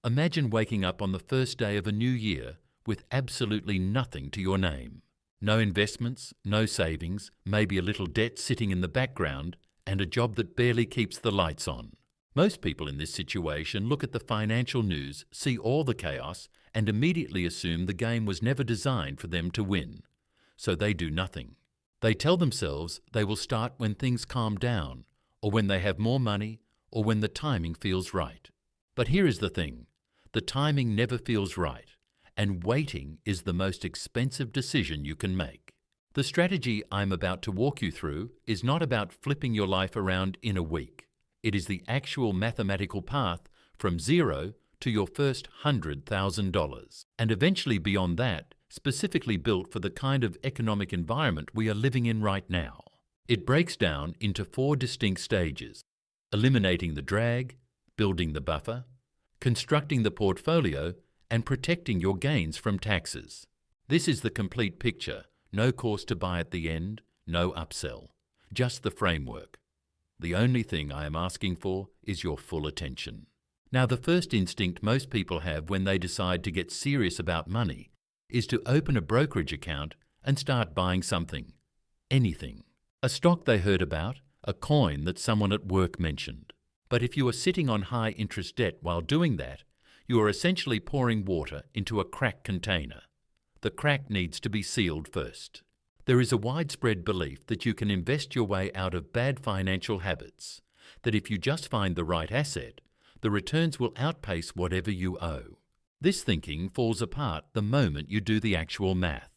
Imagine waking up on the first day of a new year with absolutely nothing to your name. No investments, no savings, maybe a little debt sitting in the background, and a job that barely keeps the lights on. Most people in this situation look at the financial news, see all the chaos, and immediately assume the game was never designed for them to win. So they do nothing. They tell themselves they will start when things calm down, or when they have more money, or when the timing feels right. But here is the thing. The timing never feels right, and waiting is the most expensive decision you can make. The strategy I'm about to walk you through is not about flipping your life around in a week. It is the actual mathematical path from zero to your first $100,000, and eventually beyond that, specifically built for the kind of economic environment we are living in right now. It breaks down into 4 distinct stages: eliminating the drag, building the buffer, constructing the portfolio, and protecting your gains from taxes. This is the complete picture. No course to buy at the end, no upsell, just the framework. The only thing I am asking for is your full attention. Now, the first instinct most people have when they decide to get serious about money is to open a brokerage account and start buying something, anything. A stock they heard about, a coin that someone at work mentioned. But if you are sitting on high interest debt while doing that, you are essentially pouring water into a cracked container. The crack needs to be sealed first. There is a widespread belief that you can invest your way out of bad financial habits, that if you just find the right asset, the returns will outpace whatever you owe. This thinking falls apart the moment you do the actual math.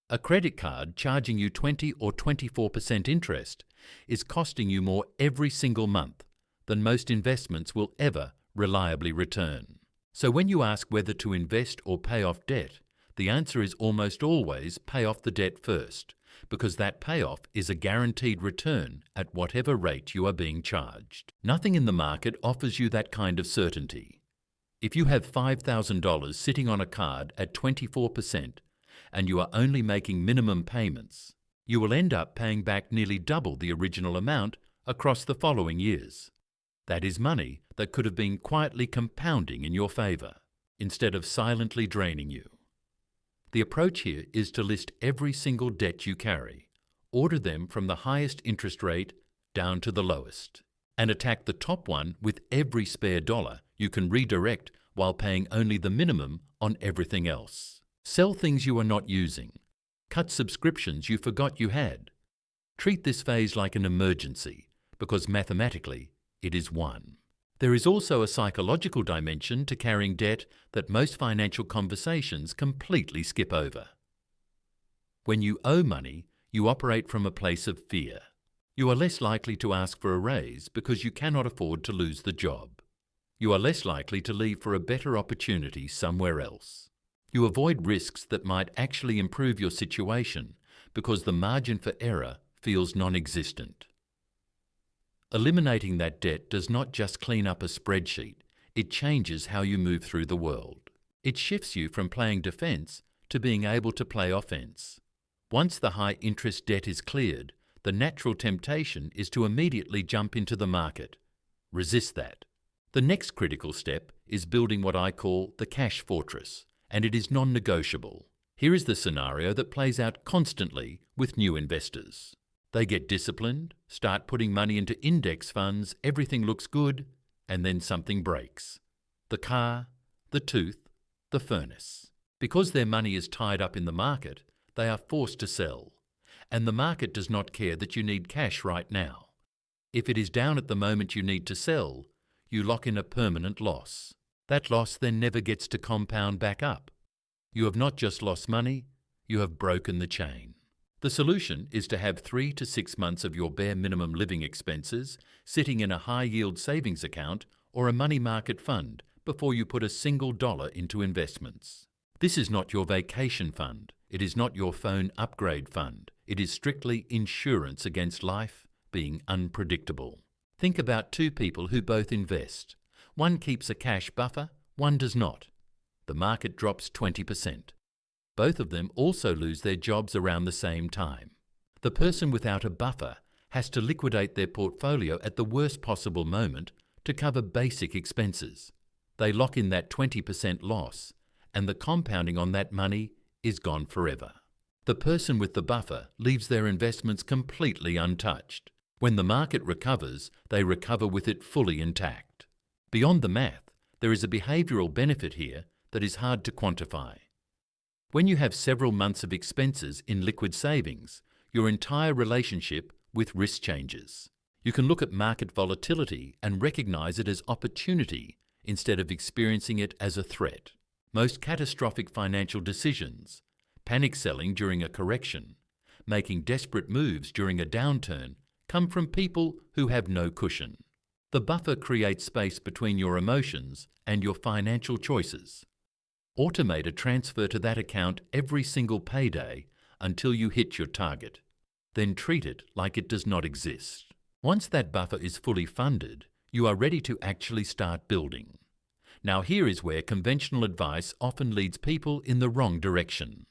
A credit card charging you 20 or 24% interest is costing you more every single month than most investments will ever reliably return. So when you ask whether to invest or pay off debt, the answer is almost always pay off the debt first, because that payoff is a guaranteed return at whatever rate you are being charged. Nothing in the market offers you that kind of certainty. If you have $5,000 sitting on a card at 24% and you are only making minimum payments, you will end up paying back nearly double the original amount across the following years. That is money that could have been quietly compounding in your favor, instead of silently draining you. The approach here is to list every single debt you carry, order them from the highest interest rate down to the lowest, and attack the top one with every spare dollar you can redirect while paying only the minimum on everything else. Sell things you are not using. Cut subscriptions you forgot you had. Treat this phase like an emergency, because mathematically it is one. There is also a psychological dimension to carrying debt that most financial conversations completely skip over. When you owe money, you operate from a place of fear. You are less likely to ask for a raise because you cannot afford to lose the job. You are less likely to leave for a better opportunity somewhere else. You avoid risks that might actually improve your situation because the margin for error feels non-existent. Eliminating that debt does not just clean up a spreadsheet, it changes how you move through the world. It shifts you from playing defense to being able to play offense. Once the high-interest debt is cleared, the natural temptation is to immediately jump into the market. Resist that. The next critical step is building what I call the cash fortress, and it is non-negotiable. Here is the scenario that plays out constantly with new investors. They get disciplined, start putting money into index funds, everything looks good, and then something breaks. The car, the tooth, the furnace. Because their money is tied up in the market, they are forced to sell. And the market does not care that you need cash right now. If it is down at the moment you need to sell, you lock in a permanent loss. That loss then never gets to compound back up. You have not just lost money, you have broken the chain. The solution is to have 3 to 6 months of your bare minimum living expenses sitting in a high-yield savings account or a money market fund before you put a single dollar into investments. This is not your vacation fund. It is not your phone upgrade fund. It is strictly insurance against life being unpredictable. Think about 2 people who both invest. One keeps a cash buffer, one does not. The market drops 20%. Both of them also lose their jobs around the same time. The person without a buffer has to liquidate their portfolio at the worst possible moment to cover basic expenses. They lock in that 20% loss, and the compounding on that money is gone forever. The person with the buffer leaves their investments completely untouched. When the market recovers, they recover with it fully intact. Beyond the math, there is a behavioural benefit here that is hard to quantify. When you have several months of expenses in liquid savings, your entire relationship with risk changes. You can look at market volatility and recognise it as opportunity instead of experiencing it as a threat. Most catastrophic financial decisions, panic selling during a correction, making desperate moves during a downturn, come from people who have no cushion. The buffer creates space between your emotions and your financial choices. Automate a transfer to that account every single payday until you hit your target. Then treat it like it does not exist. Once that buffer is fully funded, you are ready to actually start building. Now here is where conventional advice often leads people in the wrong direction.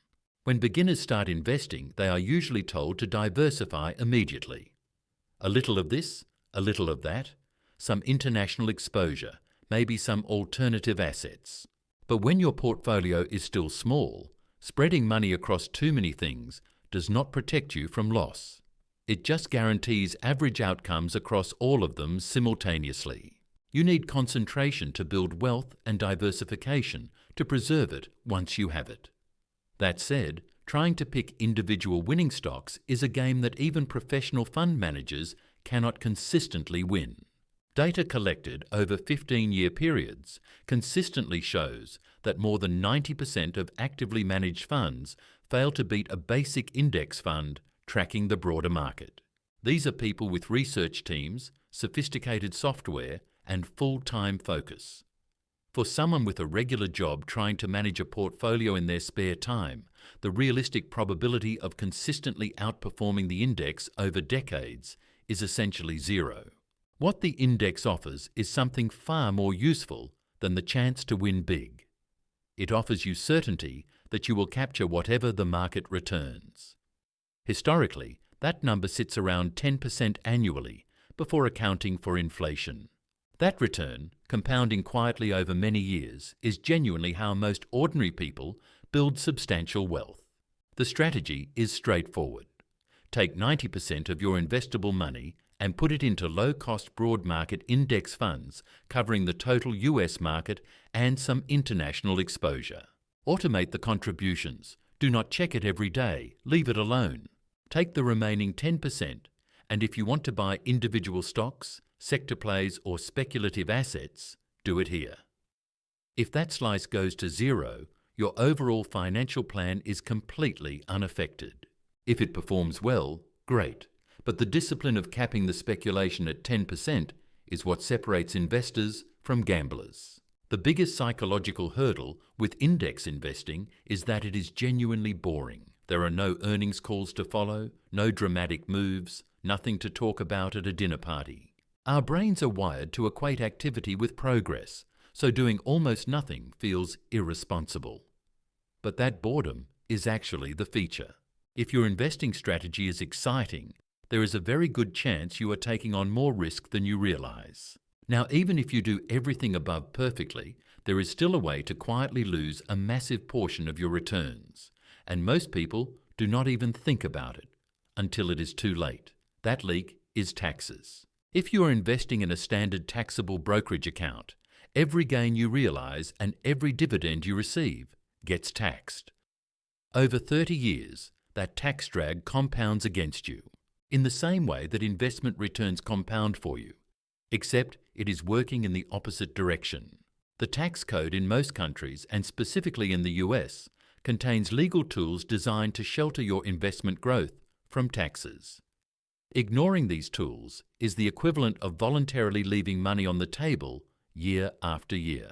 When beginners start investing, they are usually told to diversify immediately. A little of this, a little of that, some international exposure, maybe some alternative assets. But when your portfolio is still small, spreading money across too many things does not protect you from loss. It just guarantees average outcomes across all of them simultaneously. You need concentration to build wealth and diversification to preserve it once you have it. That said, trying to pick individual winning stocks is a game that even professional fund managers cannot consistently win. Data collected over 15-year periods consistently shows that more than 90% of actively managed funds fail to beat a basic index fund tracking the broader market. These are people with research teams, sophisticated software, and full-time focus. For someone with a regular job trying to manage a portfolio in their spare time, the realistic probability of consistently outperforming the index over decades is essentially zero. What the index offers is something far more useful than the chance to win big. It offers you certainty that you will capture whatever the market returns. Historically, that number sits around 10% annually before accounting for inflation. That return, compounding quietly over many years, is genuinely how most ordinary people build substantial wealth. The strategy is straightforward. Take 90% of your investable money and put it into low-cost broad market index funds covering the total US market and some international exposure. Automate the contributions. Do not check it every day. Leave it alone. Take the remaining 10%, and if you want to buy individual stocks, sector plays or speculative assets, do it here. If that slice goes to zero, your overall financial plan is completely unaffected. If it performs well, great, but the discipline of capping the speculation at 10% is what separates investors from gamblers. The biggest psychological hurdle with index investing is that it is genuinely boring. There are no earnings calls to follow, no dramatic moves, nothing to talk about at a dinner party. Our brains are wired to equate activity with progress, so doing almost nothing feels irresponsible. But that boredom is actually the feature. If your investing strategy is exciting, there is a very good chance you are taking on more risk than you realize. Now, even if you do everything above perfectly, there is still a way to quietly lose a massive portion of your returns, and most people do not even think about it until it is too late. That leak is taxes. If you are investing in a standard taxable brokerage account, every gain you realize and every dividend you receive gets taxed. Over 30 years, that tax drag compounds against you, in the same way that investment returns compound for you, except it is working in the opposite direction. The tax code in most countries, and specifically in the US, contains legal tools designed to shelter your investment growth from taxes. Ignoring these tools is the equivalent of voluntarily leaving money on the table year after year.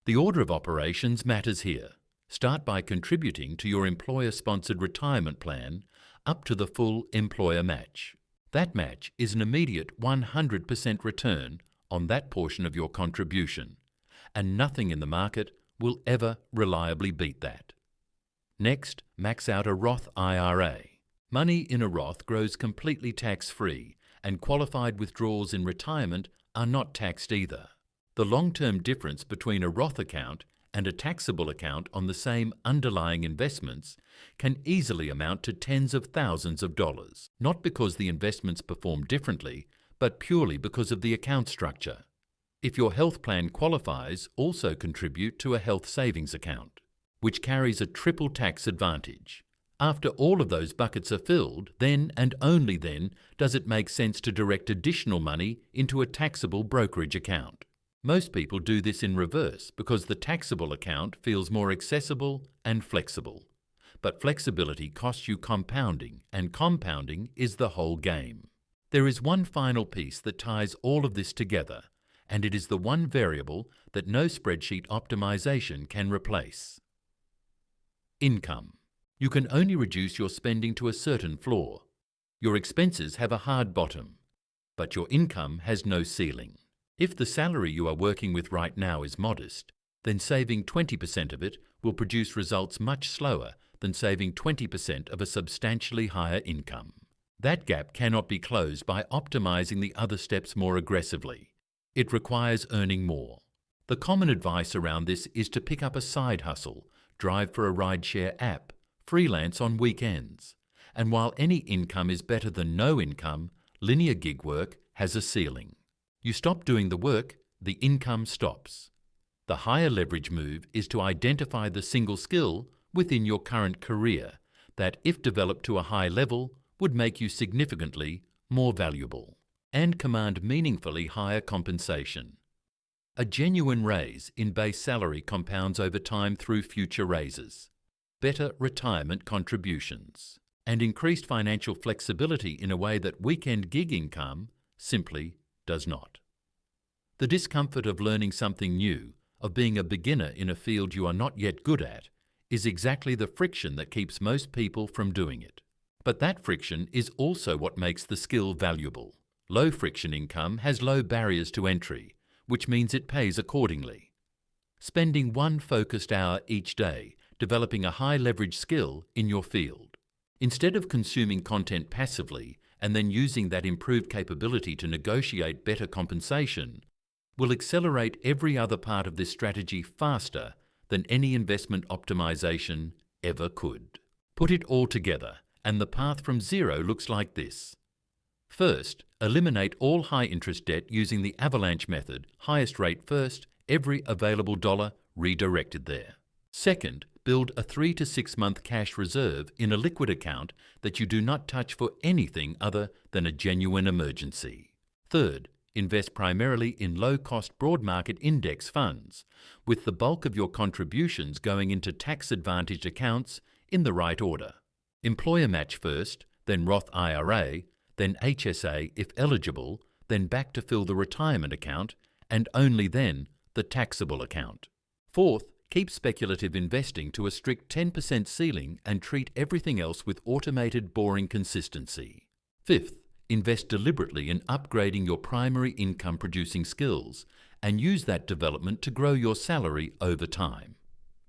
The order of operations matters here. Start by contributing to your employer-sponsored retirement plan up to the full employer match. That match is an immediate 100% return on that portion of your contribution, and nothing in the market will ever reliably beat that. Next, max out a Roth IRA. Money in a Roth grows completely tax-free, and qualified withdrawals in retirement are not taxed either. The long-term difference between a Roth account and a taxable account on the same underlying investments can easily amount to tens of thousands of dollars, not because the investments perform differently, but purely because of the account structure. If your health plan qualifies, also contribute to a health savings account, which carries a triple tax advantage. After all of those buckets are filled, then and only then does it make sense to direct additional money into a taxable brokerage account. Most people do this in reverse because the taxable account feels more accessible and flexible. But flexibility costs you compounding, and compounding is the whole game. There is one final piece that ties all of this together, and it is the one variable that no spreadsheet optimization can replace. Income. You can only reduce your spending to a certain floor. Your expenses have a hard bottom, but your income has no ceiling. If the salary you are working with right now is modest, then saving 20% of it will produce results much slower than saving 20% of a substantially higher income. That gap cannot be closed by optimizing the other steps more aggressively. It requires earning more. The common advice around this is to pick up a side hustle, drive for a rideshare app, freelance on weekends. And while any income is better than no income, linear gig work has a ceiling. You stop doing the work, the income stops. The higher leverage move is to identify the single skill within your current career that, if developed to a high level, would make you significantly more valuable and command meaningfully higher compensation. A genuine raise in base salary compounds over time through future raises, better retirement contributions, and increased financial flexibility in a way that weekend gig income simply does not. The discomfort of learning something new, of being a beginner in a field you are not yet good at, is exactly the friction that keeps most people from doing it. But that friction is also what makes the skill valuable. Low friction income has low barriers to entry, which means it pays accordingly. Spending one focused hour each day developing a high leverage skill in your field. Instead of consuming content passively and then using that improved capability to negotiate better compensation, will accelerate every other part of this strategy faster than any investment optimization ever could. Put it all together, and the path from zero looks like this. First, eliminate all high-interest debt using the avalanche method, highest rate first, every available dollar redirected there. Second, build a 3 to 6 month cash reserve in a liquid account that you do not touch for anything other than a genuine emergency. Third, invest primarily in low-cost broad market index funds, with the bulk of your contributions going into tax-advantaged accounts in the right order. Employer match first, then Roth IRA, then HSA if eligible, then back to fill the retirement account, and only then the taxable account. Fourth, keep speculative investing to a strict 10% ceiling and treat everything else with automated, boring consistency. Fifth, invest deliberately in upgrading your primary income-producing skills and use that development to grow your salary over time.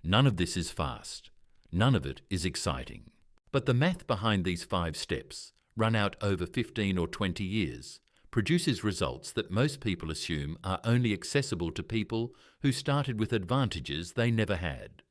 None of this is fast. None of it is exciting. But the math behind these 5 steps, run out over 15 or 20 years, produces results that most people assume are only accessible to people who started with advantages they never had.